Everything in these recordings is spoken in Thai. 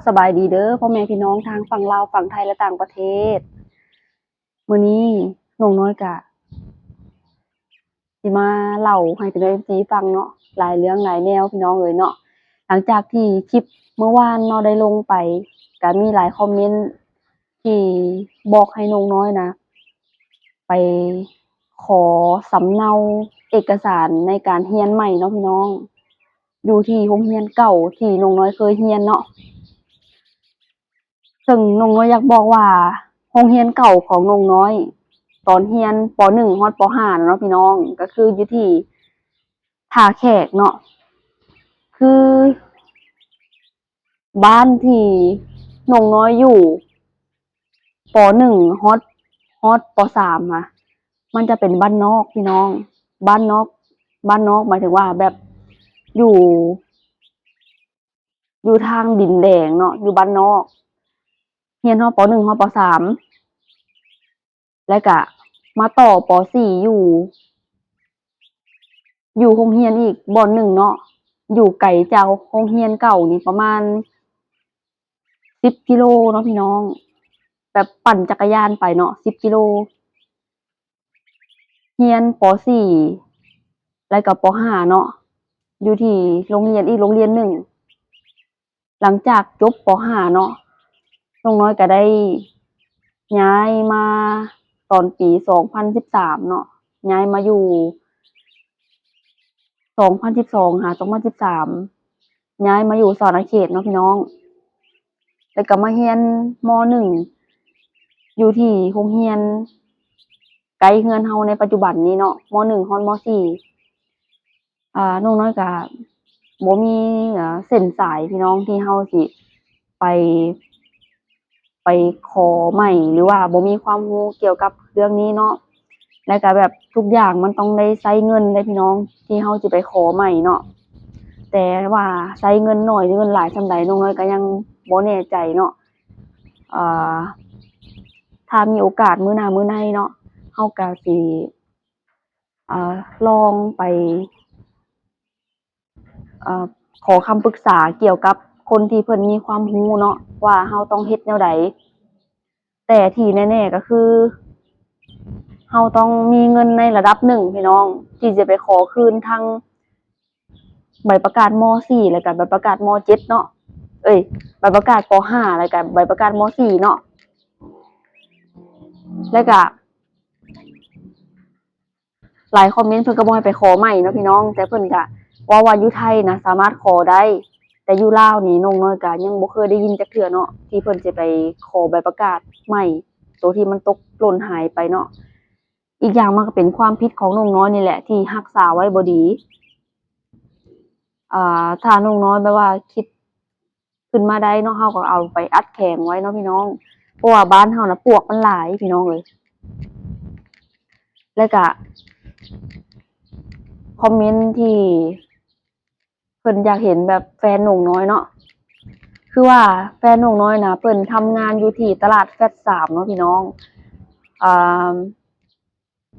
สบายดีเด้อพ่อแม่พี่น้องทางฝั่งลาวฝั่งไทยและต่างประเทศมื้อนี้น้องน้อยก็สิมาเล่าให้พี่น้อง FC ฟังเนาะหลายเรื่องหลายแนวพี่น้องเอ้ยเนาะหลังจากที่คลิปเมื่อวานเนาะได้ลงไปก็มีหลายคอมเมนต์ที่บอกให้น้องน้อยนะไปขอสำเนาเอกสารในการเรียนใหม่เนาะพี่น้องอยู่ที่โรงเรียนเก่าที่น้องน้อยเคยเรียนเนาะ ซึ่งน้องน้อยอยากบอกว่าโรงเรียนเก่าของน้องน้อยตอนเรียนป .1 ฮอดป .5 เนาะพี่น้องก็คืออยู่ที่ท่าแขกเนาะคือบ้านที่น้องน้อยอยู่ป .1 ฮอดป .3 อะมันจะเป็นบ้านนอกพี่น้องบ้านนอกบ้านนอกหมายถึงว่าแบบอยู่อยู่ทางดินแดงเนาะอยู่บ้านนอกเรียนฮอดป .1 ฮอดป .3 แล้วก็มาต่อป .4 อยู่โรงเรียนอีกบ่อนหนึ่งเนาะอยู่ไกลจากโรงเรียนเก่านี่ประมาณ10 กิโลเนาะพี่น้องแบบปั่นจักรยานไปเนาะ10 กิโลเรียนป .4 แล้วก็ป .5 เนาะอยู่ที่โรงเรียนอีกโรงเรียนหนึ่งหลังจากจบป .5 เนาะน้องน้อยก็ได้ย้ายมาตอนปี2013เนาะย้ายมาอยู่2012หา2013ย้ายมาอยู่ศรเขตเนาะพี่น้องแล้วก็มาเรียนม .1 อยู่ที่โรงเรียนไกลเรือนเฮาในปัจจุบันนี้เนาะม .1 ฮอดม .4 น้องน้อยก็บ่มีเส้นสายพี่น้องที่เฮาสิไปไปขอใหม่หรือว่าบ่มีความรู้เกี่ยวกับเรื่องนี้เนาะแล้วก็แบบทุกอย่างมันต้องได้ใช้เงินเด้พี่น้องที่เฮาสิไปขอใหม่เนาะแต่ว่าใช้เงินน้อยหรือเงินหลายส่ำใดน้องน้อยก็ยังบ่แน่ใจเนาะอ่าถ้ามีโอกาสมื้อหน้ามื้อในเนาะเฮาก็สิลองไปอ่าขอคำปรึกษาเกี่ยวกับคนที่เพิ่นมีความรู้เนาะว่าเฮาต้องเฮ็ดแนวใดแต่ที่แน่ๆก็คือเฮาต้องมีเงินในระดับหนึ่งพี่น้องที่จะไปขอคืนทางใบประกาศม .4 แล้วก็ใบประกาศม .7 เนาะใบประกาศป .5 แล้วก็ใบประกาศม .4 เนาะแล้วก็หลายคอมเมนต์เพิ่นก็บ่ให้ไปขอใหม่เนาะพี่น้องแต่เพิ่นก็ว่าอยู่ไทยนะสามารถขอได้แต่อยู่ลาวนี่น้องน้อยก็ยังบ่เคยได้ยินจักเทื่อเนาะที่เพิ่นสิไปขอใบประกาศใหม่ตัวที่มันตกหล่นหายไปเนาะอีกอย่างมันก็เป็นความผิดของน้องน้อยนี่แหละที่รักษาไว้บ่ดีถ้าน้องน้อยแบบว่าคิดขึ้นมาได้เนาะเฮาก็เอาไปอัดแข็งไว้เนาะพี่น้องเพราะว่าบ้านเฮาน่ะปลวกมันหลายพี่น้องเอ้ยแล้วก็คอมเมนต์ที่เพิ่นอยากเห็นแบบแฟนน้องน้อยเนาะคือว่าแฟนน้องน้อยน่ะเพิ่นทำงานอยู่ที่ตลาดแฟลต3เนาะพี่น้องอ่า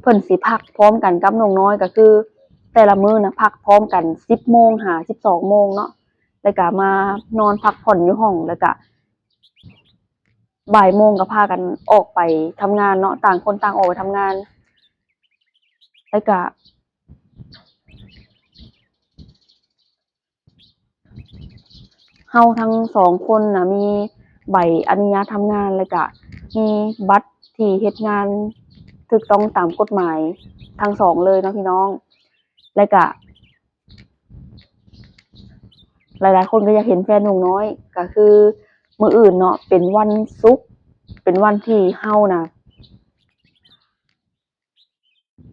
เพิ่นสิพักพร้อมกันกับน้องน้อยก็คือแต่ละมื้อน่ะพักพร้อมกัน10โมงหา12โมงเนาะแล้วก็มานอนพักผ่อนอยู่ห้องแล้วก็บ่ายโมงก็พากันออกไปทำงานเนาะต่างคนต่างออกไปทำงานแล้วก็เฮาทั้ง2คนน่ะมีใบอนุญาตทำงานแล้วก็มีบัตรที่เฮ็ดงานถูกต้องตามกฎหมายทั้ง2เลยเนาะพี่น้องแล้วก็หลายๆคนก็อยากเห็นแฟนน้องน้อยก็คือมื้ออื่นเนาะเป็นวันศุกร์เป็นวันที่เฮาน่ะ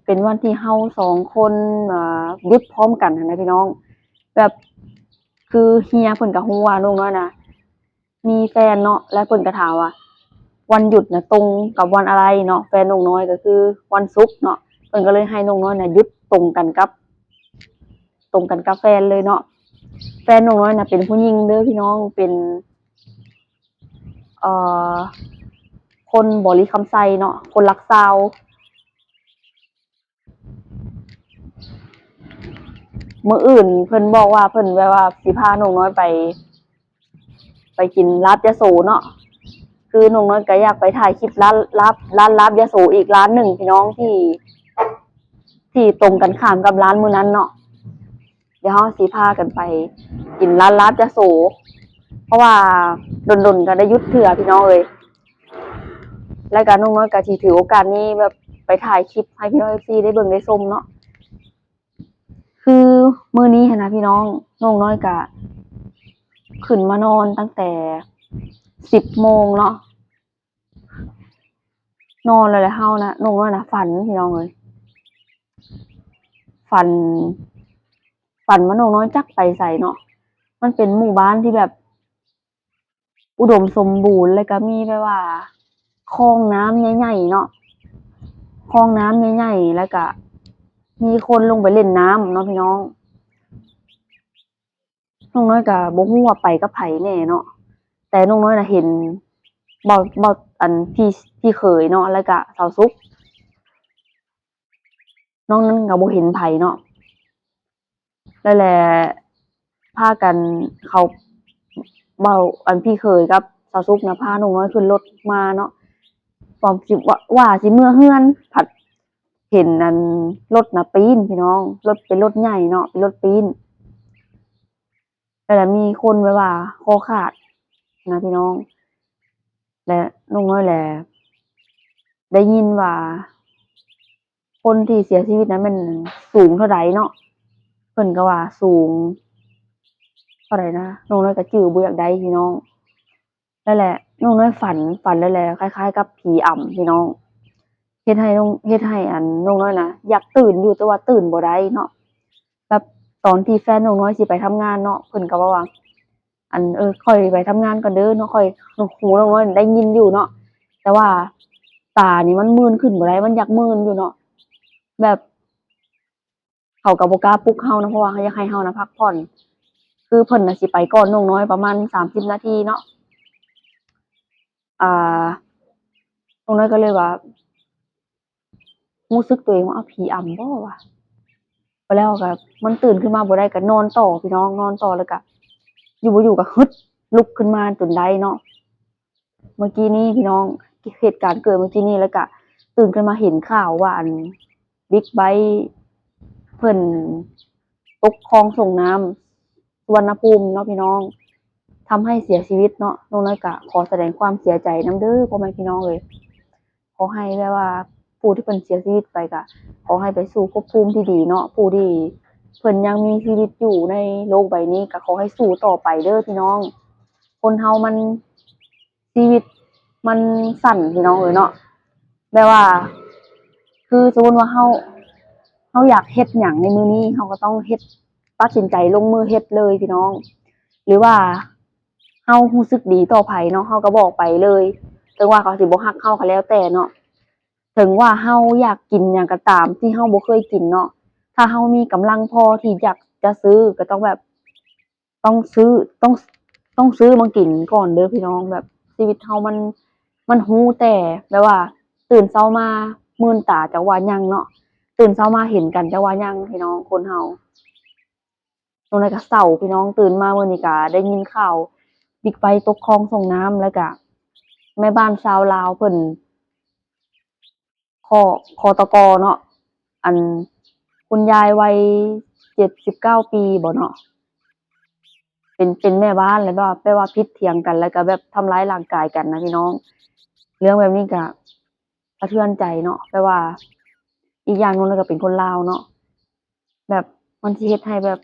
เป็นวันที่เฮา2คนหยุดพร้อมกันหั้นนะพี่น้องแบบคือเฮียเพิ่นก็ฮู้ว่าน้องน้อยน่ะมีแฟนเนาะแล้วเพิ่นก็ถามว่าวันหยุดน่ะตรงกับวันอะไรเนาะแฟนน้องน้อยก็คือวันศุกร์เนาะเพิ่นก็เลยให้น้องน้อยน่ะหยุดตรงกันกับแฟนเลยเนาะแฟนน้องน้อยน่ะเป็นผู้หญิงเด้อพี่น้องเป็นเอ่อคนบ่ลิคำไสเนาะคนรักสาวมื้ออื่นเพิ่นบอกว่าเพิ่นแบบว่าสิพาน้องน้อยไป ไปกินลาบยะโสเนาะคือน้องน้อยก็อยากไปถ่ายคลิปร้านลาบยะโสอีกร้านหนึ่งพี่น้องที่ตรงกันข้ามกับร้านมื้อนั้นเนาะเดี๋ยวเฮาสิพากันไปกินร้านลาบยะโสเพราะว่าดนๆก็ได้หยุดเถื่อพี่น้องเอ้ยแล้วก็น้องน้อยก็สิถือโอกาสนี้แบบไปถ่ายคลิปให้พี่น้อง FC ได้เบิ่งได้ชมเนาะคือมื้อนี้หั้นนะพี่น้องน้องน้อยก็ขึ้นมานอนตั้งแต่10โมงเนาะนอนแล้วแหละเฮานะน้องน้อยนะฝันพี่น้องเอ้ยฝันว่าน้องน้อยจักไปไสเนาะมันเป็นหมู่บ้านที่แบบอุดมสมบูรณ์แล้วก็มีแบบว่าคลองน้ำใหญ่ๆเนาะคลองน้ำใหญ่ๆแล้วก็มีคนลงไปเล่นน้ำเนาะพี่น้องน้องน้อยก็บ่ฮู้ว่าไปกับไผแน่เนาะแต่น้องน้อยน่ะเห็นบ่อันพี่เขยเนาะแล้วก็สาวสุกน้องนั้นก็บ่เห็นไผเนาะแล้วแหละพากันเขาเบาอันพี่เขยกับสาวสุกนะพาน้องน้อยขึ้นรถมาเนาะความสิว่าสิเมื่อเฮือนผัดเห็นอันรถน่ะปีนพี่น้องรถเป็นรถใหญ่เนาะเป็นรถปีนแล้วมีคนแบบว่าคอขาดนะพี่น้องและน้องน้อยแหละได้ยินว่าคนที่เสียชีวิตนั้นมันสูงเท่าใดเนาะเพิ่นก็ว่าสูงเท่าใดนะน้องน้อยก็จื้อบ่อยากได้พี่น้องนั่นแหละน้องน้อยฝันแล้วแหละคล้ายๆกับผีอำพี่น้องเฮ็ดให้อันน้องน้อยนะอยากตื่นอยู่แต่ว่าตื่นบ่ได้เนาะแบบตอนที่แฟนน้องน้อยสิไปทำงานเนาะเพิ่นก็ว่าอันค่อยไปทำงานก่อนเด้อเนาะค่อยหูน้องน้อยได้ยินอยู่เนาะแต่ว่าตานี่มันมื่นขึ้นบ่ได้มันอยากมื่นอยู่เนาะแบบเขาก็บ่กล้าปลุกเรานะเพราะว่าเขาอยากให้เรานะพักผ่อนคือเพิ่นน่ะสิไปก่อนน้องน้อยประมาณ30นาทีเนาะอ่าน้องน้อยก็เลยว่ารู้สึกตัวเองว่าผีอำบ่วะพอแล้วก็มันตื่นขึ้นมาบ่ได้ก็นอนต่อพี่น้องนอนต่อแล้วก็อยู่บ่อยู่ก็ฮึดลุกขึ้นมาจนได้เนาะเมื่อกี้นี้พี่น้องเหตุการณ์เกิดเมื่อกี้นี้แล้วก็ตื่นขึ้นมาเห็นข่าวว่าอันบิ๊กไบค์เพิ่นตกคลองส่งน้ำสุวรรณภูมิเนาะพี่น้องทำให้เสียชีวิตเนาะน้องน้อยก็ขอแสดงความเสียใจนำเด้อพ่อแม่พี่น้องเอ้ยขอให้แบบว่าผู้ที่เพิ่นเสียชีวิตไปก็ขอให้ไปสู่ภพภูมิที่ดีเนาะผู้ที่เพิ่นยังมีชีวิตอยู่ในโลกใบนี้ก็ขอให้สู้ต่อไปเด้อพี่น้องคนเฮามันชีวิตมันสั้นพี่น้องเอ้ยเนาะแบบว่าคือสมมุติว่าเฮาอยากเฮ็ดหยังในมื้อนี้เฮาก็ต้องเฮ็ดตัดสินใจลงมือเฮ็ดเลยพี่น้องหรือว่าเฮารู้สึกดีต่อไผเนาะเฮาก็บอกไปเลยถึงว่าเขาสิบ่ฮักเฮาก็แล้วแต่เนาะถึงว่าเฮาอยากกินหยังก็ตามที่เฮาบ่เคยกินเนาะถ้าเฮามีกำลังพอที่อยากจะซื้อก็ต้องแบบต้องซื้อต้องต้องซื้อมากินก่อนเด้อพี่น้องแบบชีวิตเฮามันฮู้แต่แบบว่าตื่นเช้ามามื่นตาจักว่ายังเนาะตื่นเช้ามาเห็นกันจักว่ายังพี่น้องคนเฮาตรงนั้นก็เช้าพี่น้องตื่นมามื้อนี้ก็ได้ยินข่าวบิ๊กไบค์ตกคลองส่งน้ำแล้วก็แม่บ้านชาวลาวเพิ่นคตกเนาะอันคุณยายวัย79ปีบ่เนาะเป็นแม่บ้านแล้วแบบว่าผิดเถียงกันแล้วก็แบบทำร้ายร่างกายกันนะพี่น้องเรื่องแบบนี้ก็สะเทือนใจเนาะแบบว่าอีกอย่างหนึ่งแล้วก็เป็นคนลาวเนาะแบบมันสิเฮ็ดให้แบบ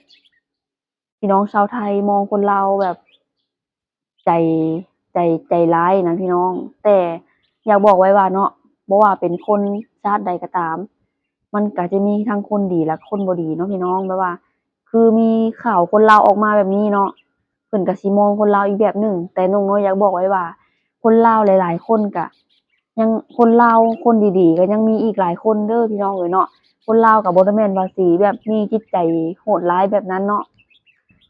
พี่น้องชาวไทยมองคนลาวแบบใจใจร้ายนะพี่น้องแต่อยากบอกไว้ว่าเนาะบ่ว่าเป็นคนชาติใดก็ตามมันก็จะมีทั้งคนดีและคนบ่ดีเนาะพี่น้องแบบว่าคือมีข่าวคนลาวออกมาแบบนี้เนาะเพิ่นก็สิมองคนลาวอีกแบบหนึ่งแต่น้องน้อยอยากบอกไว้ว่าคนลาวหลายๆคนก็ยังคนลาวคนดีๆก็ยังมีอีกหลายคนเด้อพี่น้องเอ้ยเนาะคนลาวก็บ่ได้แม่นว่าสิแบบมีจิตใจโหดร้ายแบบนั้นเนาะ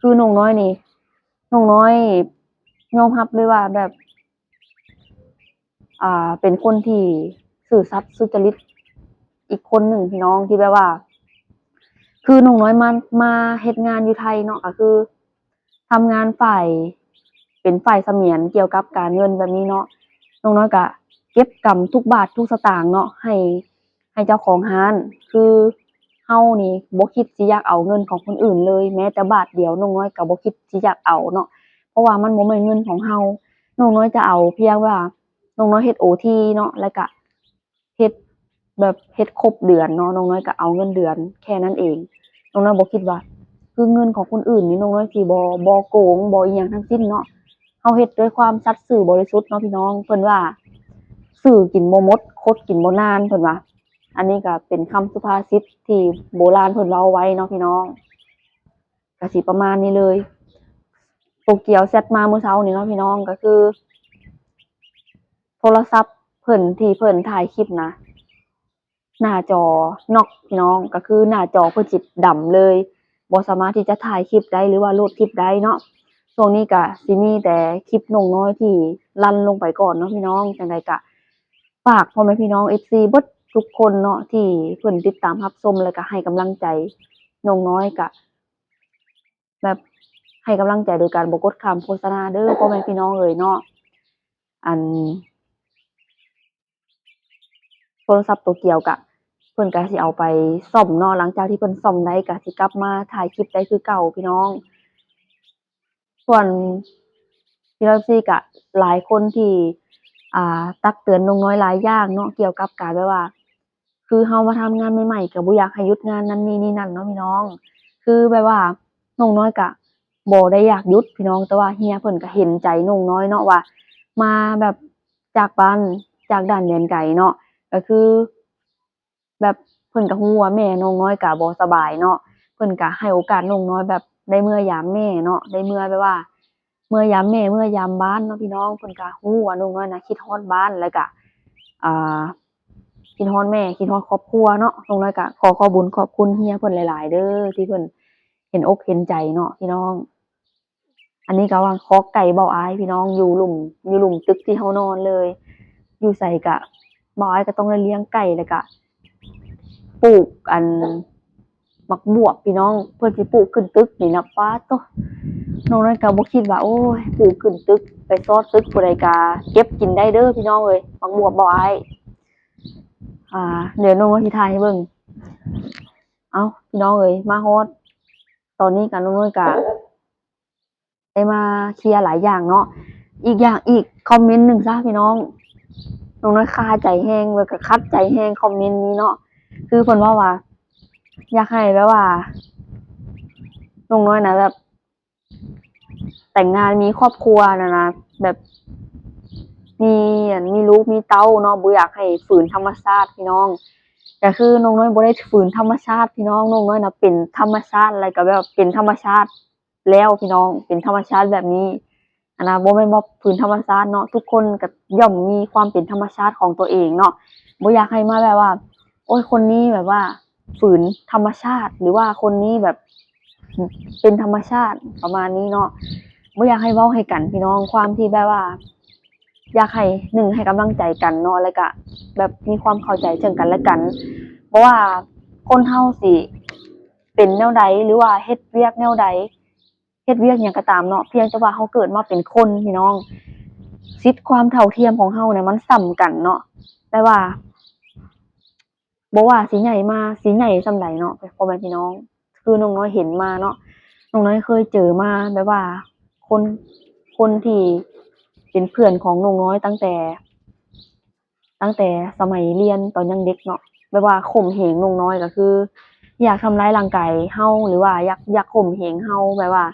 คือน้องน้อยนี่น้องน้อยยอมรับเลยว่าแบบเป็นคนที่ซื่อสัตย์สุจริตอีกคนหนึ่งพี่น้องที่แบบว่าคือน้องน้อยมาเฮ็ดงานอยู่ไทยเนาะก็คือทำงานฝ่ายเป็ เป็นฝ่ายเสมียนเกี่ยวกับการเงินแบบนี้เนาะน้องน้อยก็เก็บกำทุกบาททุกสตางค์เนาะให้เจ้าของร้านคือเฮานี่บ่คิดสิอยากเอาเงินของคนอื่นเลยแม้แต่บาทเดียวน้องน้อยก็บ่คิดสิอยากเอาเนาะเพราะว่ามันบ่แม่นเงินของเฮาน้องน้อยจะเอาเพียงว่าน้องน้อยเฮ็ดโอทีเนาะแล้วก็เฮ็ดแบบเฮ็ดครบเดือนเนาะน้องน้อยก็เอาเงินเดือนแค่นั้นเองน้องน้อยบ่คิดว่าคือเงินของคนอื่นนี่น้องน้อยสิบ่โกงบ่อิหยังทั้งสิ้นเนาะเฮาเฮ็ดด้วยความสัตย์ซื่อบริสุทธิ์เนาะพี่น้องเพิ่นว่าซื้อกินบ่หมดคดกินบ่นานเพิ่นว่าอันนี้ก็เป็นคำสุภาษิตที่โบราณเพิ่นเว้าไว้เนาะพี่น้องก็สิประมาณนี้เลยโตเกียวแชตมาเมื่อเช้านี้เนาะพี่น้องก็คือโทรศัพท์เพิ่นที่เพิ่นถ่ายคลิปนะหน้าจอน็อกพี่น้องก็คือหน้าจอเพิ่นสิดำเลยบ่สามารถที่จะถ่ายคลิปได้หรือว่าโหลดคลิปได้เนาะช่วงนี้ก็สิมีแต่คลิปน้องน้อยที่รันลงไปก่อนเนาะพี่น้องจังไดก็ฝากพ่อแม่พี่น้อง FC เบิดทุกคนเนาะที่เพิ่นติดตามรับชมแล้วก็ให้กำลังใจน้องน้อยก็แบบให้กำลังใจโดยการบ่กดข้ามโฆษณาเด้อพ่อแม่พี่น้องเอ้ยเนาะอันโทรศัพท์โตเกียวก็เพิ่นก็สิเอาไปซ่อมเนาะหลังจากที่เพิ่นซ่อมได้ก็สิกลับมาถ่ายคลิปได้คือเก่าพี่น้องส่วนพี่น้อง FC ก็หลายคนที่ตักเตือนน้องน้อยหลายอย่างเนาะเกี่ยวกับการแบบว่าคือเฮามาทำงานใหม่ๆก็บ่อยากให้หยุดงานนั้นนี่นั่นเนาะพี่น้องคือแบบว่าน้องน้อยก็บ่ได้อยากหยุดพี่น้องแต่ว่าเฮียเพิ่นก็เห็นใจน้องน้อยเนาะว่ามาแบบจากบ้านจากด่านแดนไกลเนาะก็คือแบบเพิ่นก็ฮู้ว่าแม่น้องน้อยก็บ่สบายเนาะเพิ่นก็ให้โอกาสน้องน้อยแบบได้เมื่อยามแม่เนาะได้เมื่อแบบว่าเมื่อยามแม่เมื่อยามบ้านเนาะพี่น้องเพิ่นก็ฮู้ว่าน้องน้อยน่ะคิดฮอดบ้านแล้วก็อ่าคิดฮอดแม่คิดฮอดครอบครัวเนาะน้องน้อยก็ขอบุญขอบคุณเฮียเพิ่นหลายๆเด้อที่เพิ่นเห็นอกเห็นใจเนาะพี่น้องอันนี้ก็ว่าคอกไก่เบาอายพี่น้องอยู่หลุมตึกที่เฮานอนเลยอยู่ไสก็เบาอายก็ต้องได้เลี้ยงไก่แล้วก็ปลูกอันบักบวบพี่น้องเพิ่นสิปลูกขึ้นตึกนี่นะป๊าโตน้องน้อยก็บ่คิดว่าโอ้ยปลูกขึ้นตึกไปซอดตึกผู้ใดก็เก็บกินได้เด้อพี่น้องเอ้ยบักบวบเบาอายเดี๋ยวน้องน้อยสิถ่ายให้เบิ่งเอ้าพี่น้องเอ้ยมาฮอดตอนนี้ก็น้องน้อยก็ได้มาเคลียร์หลายอย่างเนาะอีกอย่างอีกคอมเมนต์หนึ่งซะพี่น้องน้องน้อยคาใจแฮงแล้วก็คัดใจแฮงคอมเมนต์นี้เนาะคือเพิ่นว่าอยากให้แบบว่าน้องน้อยน่ะแบบแต่งงานมีครอบครัวนะแบบมีลูกมีเต้าเนาะบ่อยากให้ฝืนธรรมชาติพี่น้องก็คือน้องน้อยบ่ได้ฝืนธรรมชาติพี่น้องน้องน้อยน่ะเป็นธรรมชาติแล้วก็แบบเป็นธรรมชาติแล้วพี่น้องเป็นธรรมชาติแบบนี้อันน่ะบ่แม่นว่าฝืนธรรมชาติเนาะทุกคนก็ย่อมมีความเป็นธรรมชาติของตัวเองเนาะบ่อยากให้มาแบบว่าโอ๊ยคนนี้แบบว่าฝืนธรรมชาติหรือว่าคนนี้แบบเป็นธรรมชาติประมาณนี้เนาะบ่อยากให้เว้าให้กันพี่น้องความที่แบบว่าอยากให้1ให้กำลังใจกันเนาะแล้วก็แบบมีความเข้าใจซึ่งกันและกันบ่ว่าคนเฮาสิเป็นแนวใดหรือว่าเฮ็ดเวียกแนวใดเฮ็ดเวียกหยังก็ตามเนาะเพียงแต่ว่าเฮาเกิดมาเป็นคนพี่น้องสิทธิ์ความเท่าเทียมของเฮาเนี่ยมันส่ำกันเนาะแต่ว่าบ่ว่าสิใหญ่มาสิใหญ่ส่ำใดเนาะพ่อแม่พี่น้องคือน้องน้อยเห็นมาเนาะน้องน้อยเคยเจอมาแบบว่าคนที่เป็นเพื่อนของน้องน้อยตั้งแต่สมัยเรียนตอนยังเด็กเนาะแบบว่าข่มเหงน้องน้อยก็คืออยากทำร้ายร่างกายเฮาหรือว่าอยากข่มเหงเฮาแบบว่า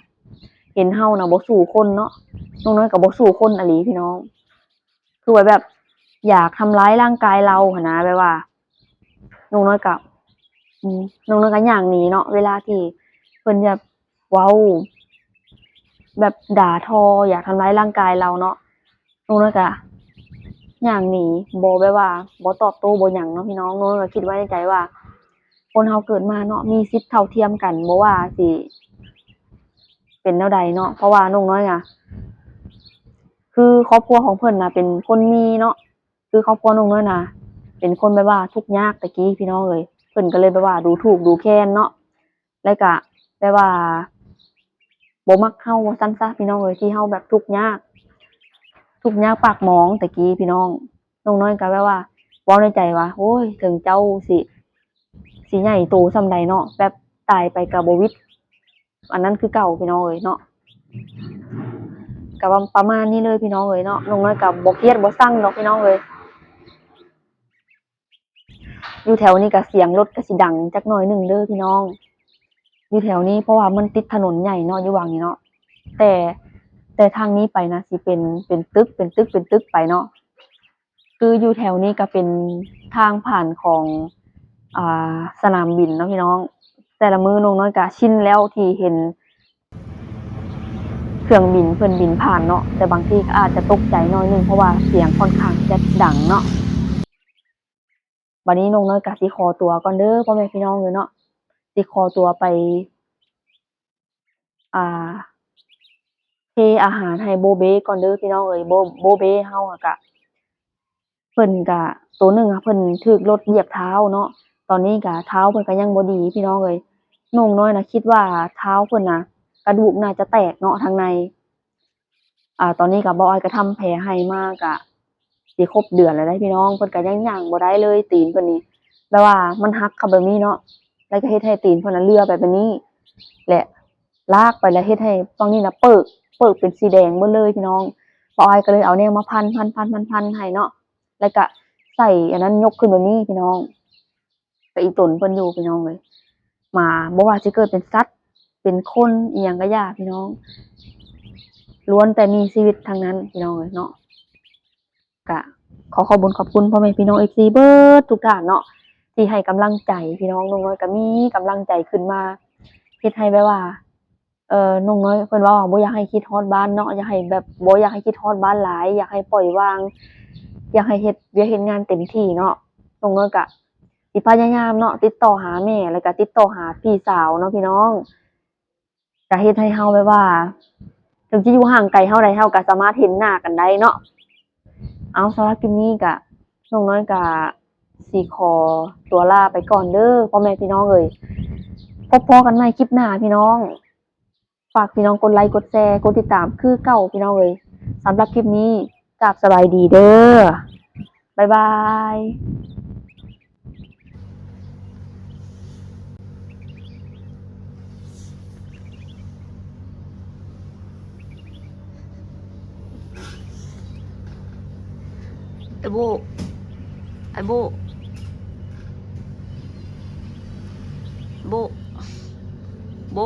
เห็นเฮาน่ะบ่สู้คนเนาะน้องน้อยก็บ่สู้คนอีหลีพี่น้องคือว่าแบบอยากทำร้ายร่างกายเราหั้นนะแบบว่าน้องน้อยก็น้องน้อยก็ย้างหนีเนาะเวลาที่เพิ่นแบบเว้าแบบด่าทออยากทำร้ายร่างกายเราเนาะน้องน้อยก็ย้างหนีบ่แบบว่าบ่ตอบโต้บ่หยังเนาะพี่น้องน้องน้อยก็คิดไว้ในใจว่าคนเฮาเกิดมาเนาะมีสิทธิ์เท่าเทียมกันบ่ว่าสิเป็นแนวใดเนาะเพราะว่าน้องน้อยอะคือครอบครัวของเพิ่นน่ะเป็นคนมีเนาะคือครอบครัวน้องน้อยน่ะเป็นคนแบบว่าทุกข์ยากแต่กี้พี่น้องเอ้ยเพิ่นก็เลยแบบว่าดูถูกดูแคลนเนาะแล้วก็แบบว่า บ่มักเฮาว่าซั่นซะพี่น้องเอ้ยที่เฮาแบบทุกข์ยากปากหมองตะกี้พี่น้องน้องน้อยก็แบบว่าเว้าในใจว่าโอ้ยถึงเจ้าสิใหญ่โตส่ำใดเนาะแบบตายไปก็บ่วิตอันนั้นคือเก่าพี่น้องเอ้ยเนาะก็ว่าประมาณนี้เลยพี่น้องเอ้ยเนาะน้องน้อยก็บ่เครียดบ่ซังดอกพี่น้องเอ้ยอยู่แถวนี้ก็เสียงรถก็สิดังจักหน่อยหนึ่งเด้อพี่น้องอยู่แถวนี้เพราะว่ามันติดถนนใหญ่เนาะอยู่วังนี้เนาะแต่แต่ทางนี้ไปนะสิเป็นตึกไปเนาะคืออยู่แถวนี้ก็เป็นทางผ่านของสนามบินเนาะพี่น้องแต่ละมื้อน้องน้อยก็ชินแล้วที่เห็นเครื่องบินเพิ่นบินผ่านเนาะแต่บางทีก็อาจจะตกใจหน่อยหนึ่งเพราะว่าเสียงค่อนข้างจะดังเนาะบัดนี้น้องน้อยก็สิขอตัวก่อนเด้อพ่อแม่พี่น้องเอ้ยเนาะสิขอตัวไปอ่าเทอาหารให้โบเบ้ก่อนเด้อพี่น้องเอ้ยโบเบ้เฮาอะก็เพิ่นก็ตัวหนึ่งอะเพิ่นถูกรถเหยียบเท้าเนาะตอนนี้ก็เท้าเพิ่นก็ยังบ่ดีพี่น้องเอ้ยน้องน้อยน่ะคิดว่าเท้าเพิ่นน่ะกระดูกน่าจะแตกเนาะทางในตอนนี้ก็บ่อ้อยก็ทำแผลให้มาก็สิครบเดือนแล้วเดะพี่น้องเพิ่นก็ยังย่างบ่ได้เลยตีนเพิ่นนี่แบบว่ามันหักเข้าแบบนี้เนาะแล้วก็เฮ็ดให้ตีนเพิ่นน่ะเลื่อไปแบบนี้และลากไปแล้วเฮ็ดให้ฝั่งนี้น่ะเปิกเป็นสีแดงเบิดเลยพี่น้องบ่อ้อยก็เลยเอาแนวมาพันๆๆๆให้เนาะแล้วก็ใส่อันนั้นยกขึ้นแบบนี้พี่น้องก็อีตนเพิ่นอยู่พี่น้องเอ้ยมาบ่ว่าสิเกิดเป็นสัตว์เป็นคนอิหยังก็อย่าพี่น้องล้วนแต่มีชีวิตทั้งนั้นพี่น้องเอ้ยเนาะก็ขอขอบคุญขอบคุณพ่อแม่พี่น้อง FC เบิดทุกท่านเนาะที่ให้กำลังใจพี่น้องน้องน้อยก็มีกำลังใจขึ้นมาเฮ็ดให้แบบว่าน้องน้อยเพิ่นว่าบ่อยากให้คิดฮอดบ้านเนาะอยากให้แบบบ่อยากให้คิดฮอดบ้านหลายอยากให้ปล่อยวางอยากให้เฮ็ดเวียกเฮ็ดงานเต็มที่เนาะน้องน้อยก็สิพยายามเนาะติดต่อหาแม่แล้วก็ติดต่อหาพี่สาวเนาะพี่น้องก็เฮ็ดให้เฮาแบบว่าถึงสิอยู่ห่างไกลเฮาใดเฮาก็สามารถเห็นหน้ากันได้เนาะเอาสำหรับคลิปนี้ก็น้องน้อยก็สิขอตัวลาไปก่อนเด้อพ่อแม่พี่น้องเอ้ยพบพ้อกันใหม่คลิปหน้าพี่น้องฝากพี่น้องกดไลค์กดแชร์กดติดตามคือเก่าพี่น้องเอ้ยสำหรับคลิปนี้กราบสบายดีเด้อบ๊ายบายไอ้โบไอ้โบโบ